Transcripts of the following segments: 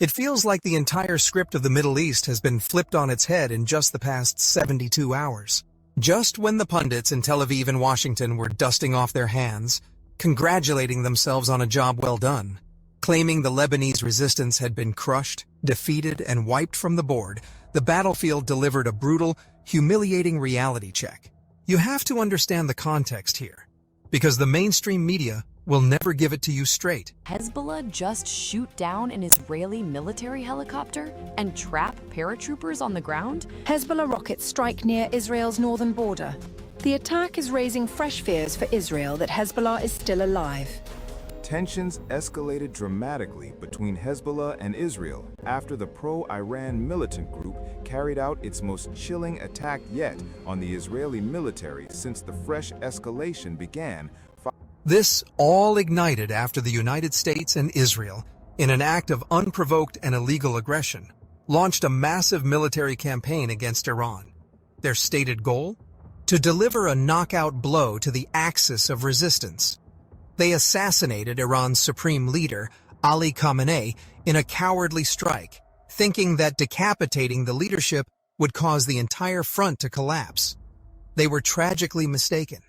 It feels like the entire script of the Middle East has been flipped on its head in just the past 72 hours. Just when the pundits in Tel Aviv and Washington were dusting off their hands, congratulating themselves on a job well done, claiming the Lebanese resistance had been crushed, defeated, and wiped from the board, the battlefield delivered a brutal, humiliating reality check. You have to understand the context here, because the mainstream media will never give it to you straight. Hezbollah just shoot down an Israeli military helicopter and trap paratroopers on the ground? Hezbollah rockets strike near Israel's northern border. The attack is raising fresh fears for Israel that Hezbollah is still alive. Tensions escalated dramatically between Hezbollah and Israel after the pro-Iran militant group carried out its most chilling attack yet on the Israeli military since the fresh escalation began. This all ignited after the United States and Israel, in an act of unprovoked and illegal aggression, launched a massive military campaign against Iran. Their stated goal? To deliver a knockout blow to the axis of resistance. They assassinated Iran's supreme leader, Ali Khamenei, in a cowardly strike, thinking that decapitating the leadership would cause the entire front to collapse. They were tragically mistaken.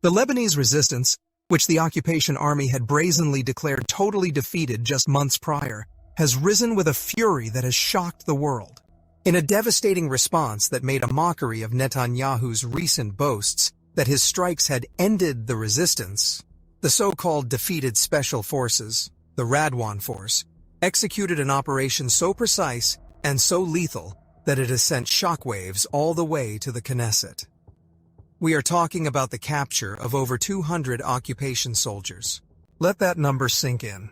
The Lebanese resistance, which the occupation army had brazenly declared totally defeated just months prior, has risen with a fury that has shocked the world. In a devastating response that made a mockery of Netanyahu's recent boasts that his strikes had ended the resistance, the so-called defeated special forces, the Radwan Force, executed an operation so precise and so lethal that it has sent shockwaves all the way to the Knesset. We are talking about the capture of over 200 occupation soldiers. Let that number sink in.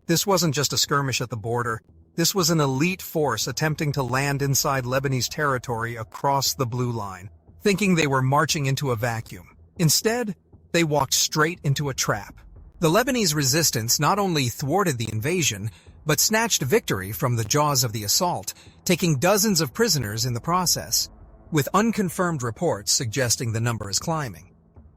This wasn't just a skirmish at the border. This was an elite force attempting to land inside Lebanese territory across the blue line, thinking they were marching into a vacuum. Instead, they walked straight into a trap. The Lebanese resistance not only thwarted the invasion, but snatched victory from the jaws of the assault, taking dozens of prisoners in the process, with unconfirmed reports suggesting the number is climbing.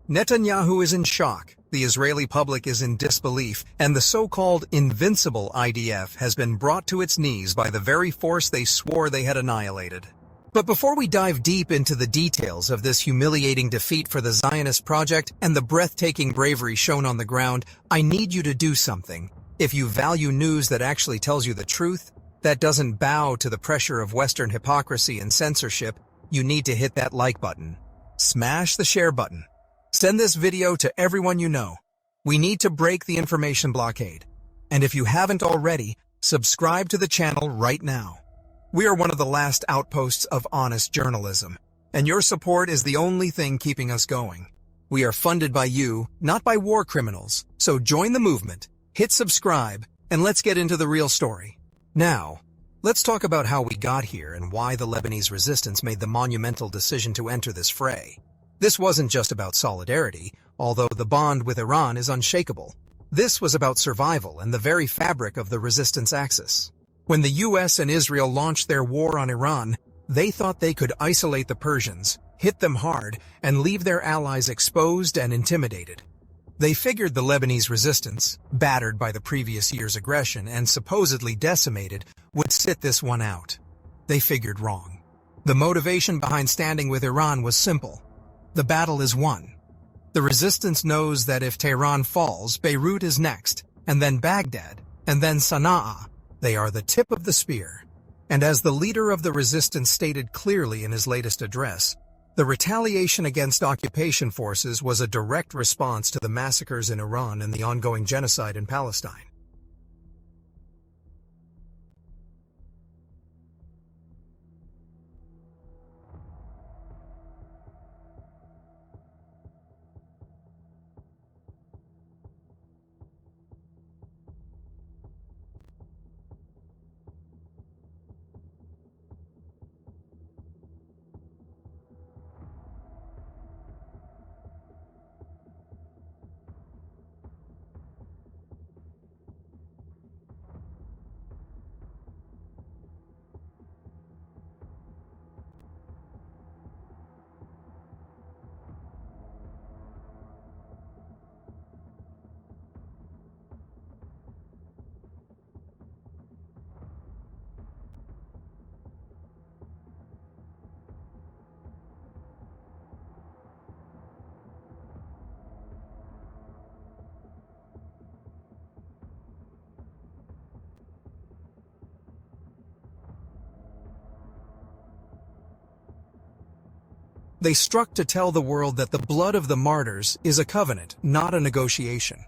Netanyahu is in shock, the Israeli public is in disbelief, and the so-called invincible IDF has been brought to its knees by the very force they swore they had annihilated. But before we dive deep into the details of this humiliating defeat for the Zionist project and the breathtaking bravery shown on the ground, I need you to do something. If you value news that actually tells you the truth, that doesn't bow to the pressure of Western hypocrisy and censorship, you need to hit that like button. Smash the share button. Send this video to everyone you know. We need to break the information blockade. And if you haven't already, subscribe to the channel right now. We are one of the last outposts of honest journalism, and your support is the only thing keeping us going. We are funded by you, not by war criminals, so join the movement, hit subscribe, and let's get into the real story. Now, let's talk about how we got here and why the Lebanese resistance made the monumental decision to enter this fray. This wasn't just about solidarity, although the bond with Iran is unshakable. This was about survival and the very fabric of the resistance axis. When the US and Israel launched their war on Iran, they thought they could isolate the Persians, hit them hard, and leave their allies exposed and intimidated. They figured the Lebanese resistance, battered by the previous year's aggression and supposedly decimated, would sit this one out. They figured wrong. The motivation behind standing with Iran was simple. The battle is won. The resistance knows that if Tehran falls, Beirut is next, and then Baghdad, and then Sana'a. They are the tip of the spear. And as the leader of the resistance stated clearly in his latest address, the retaliation against occupation forces was a direct response to the massacres in Iran and the ongoing genocide in Palestine. They struck to tell the world that the blood of the martyrs is a covenant, not a negotiation.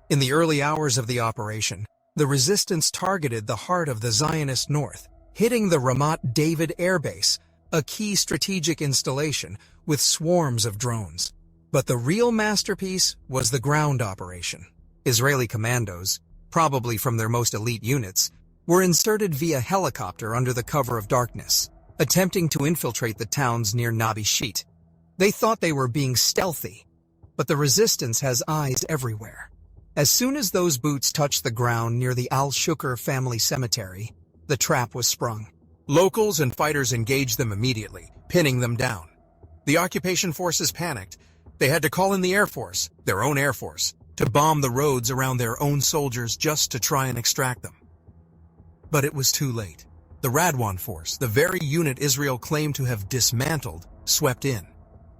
In the early hours of the operation, the resistance targeted the heart of the Zionist north, hitting the Ramat David Air Base, a key strategic installation, with swarms of drones. But the real masterpiece was the ground operation. Israeli commandos, probably from their most elite units, were inserted via helicopter under the cover of darkness, attempting to infiltrate the towns near Nabi Shit. They thought they were being stealthy, but the resistance has eyes everywhere. As soon as those boots touched the ground near the Al-Shukr family cemetery, the trap was sprung. Locals and fighters engaged them immediately, pinning them down. The occupation forces panicked. They had to call in the Air Force, their own Air Force, to bomb the roads around their own soldiers just to try and extract them. But it was too late. The Radwan force, the very unit Israel claimed to have dismantled, swept in.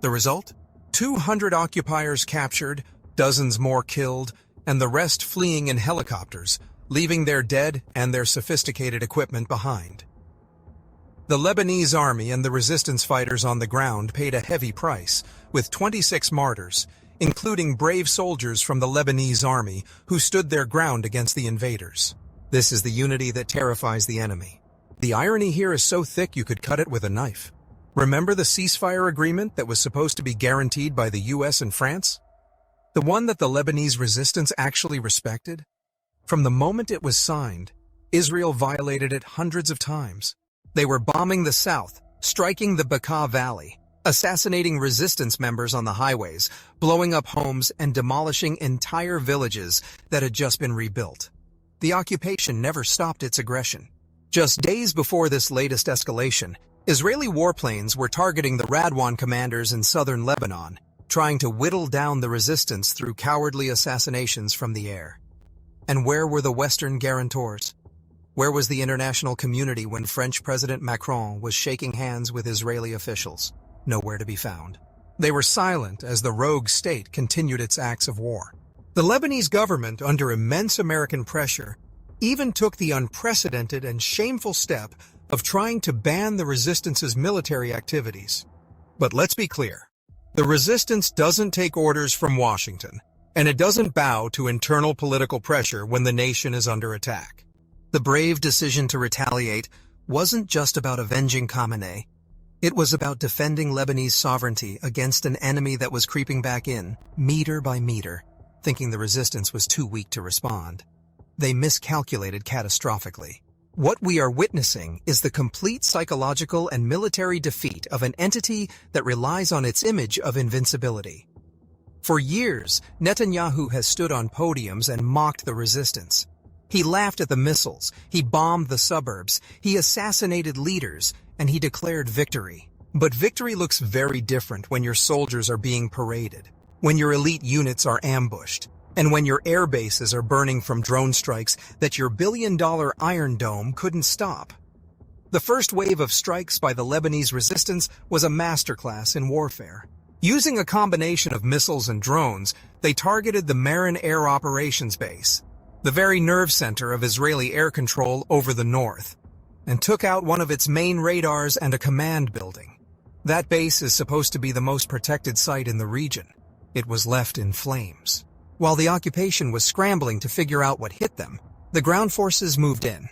The result? 200 occupiers captured, dozens more killed, and the rest fleeing in helicopters, leaving their dead and their sophisticated equipment behind. The Lebanese army and the resistance fighters on the ground paid a heavy price, with 26 martyrs, including brave soldiers from the Lebanese army who stood their ground against the invaders. This is the unity that terrifies the enemy. The irony here is so thick you could cut it with a knife. Remember the ceasefire agreement that was supposed to be guaranteed by the US and France? The one that the Lebanese resistance actually respected? From the moment it was signed, Israel violated it hundreds of times. They were bombing the south, striking the Bekaa Valley, assassinating resistance members on the highways, blowing up homes and demolishing entire villages that had just been rebuilt. The occupation never stopped its aggression. Just days before this latest escalation, Israeli warplanes were targeting the Radwan commanders in southern Lebanon, trying to whittle down the resistance through cowardly assassinations from the air. And where were the Western guarantors? Where was the international community when French President Macron was shaking hands with Israeli officials? Nowhere to be found. They were silent as the rogue state continued its acts of war. The Lebanese government, under immense American pressure, even took the unprecedented and shameful step of trying to ban the resistance's military activities. But let's be clear. The resistance doesn't take orders from Washington, and it doesn't bow to internal political pressure when the nation is under attack. The brave decision to retaliate wasn't just about avenging Khamenei. It was about defending Lebanese sovereignty against an enemy that was creeping back in, meter by meter, thinking the resistance was too weak to respond. They miscalculated catastrophically. What we are witnessing is the complete psychological and military defeat of an entity that relies on its image of invincibility. For years, Netanyahu has stood on podiums and mocked the resistance. He laughed at the missiles, he bombed the suburbs, he assassinated leaders, and he declared victory. But victory looks very different when your soldiers are being paraded, when your elite units are ambushed, and when your air bases are burning from drone strikes that your billion-dollar Iron Dome couldn't stop. The first wave of strikes by the Lebanese resistance was a masterclass in warfare. Using a combination of missiles and drones, they targeted the Marin Air Operations Base, the very nerve center of Israeli air control over the north, and took out one of its main radars and a command building. That base is supposed to be the most protected site in the region. It was left in flames. While the occupation was scrambling to figure out what hit them, the ground forces moved in.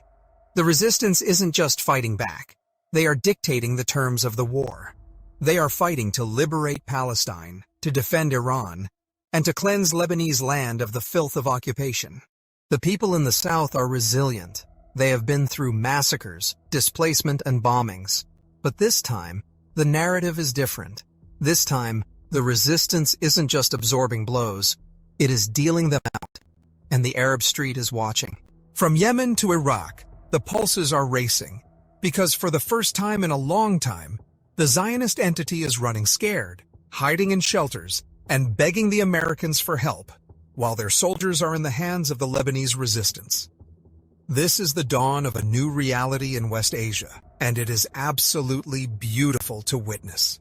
The resistance isn't just fighting back. They are dictating the terms of the war. They are fighting to liberate Palestine, to defend Iran, and to cleanse Lebanese land of the filth of occupation. The people in the south are resilient. They have been through massacres, displacement, and bombings. But this time, the narrative is different. This time, the resistance isn't just absorbing blows. It is dealing them out, and the Arab street is watching. From Yemen to Iraq, the pulses are racing, because for the first time in a long time, the Zionist entity is running scared, hiding in shelters, and begging the Americans for help, while their soldiers are in the hands of the Lebanese resistance. This is the dawn of a new reality in West Asia, and it is absolutely beautiful to witness.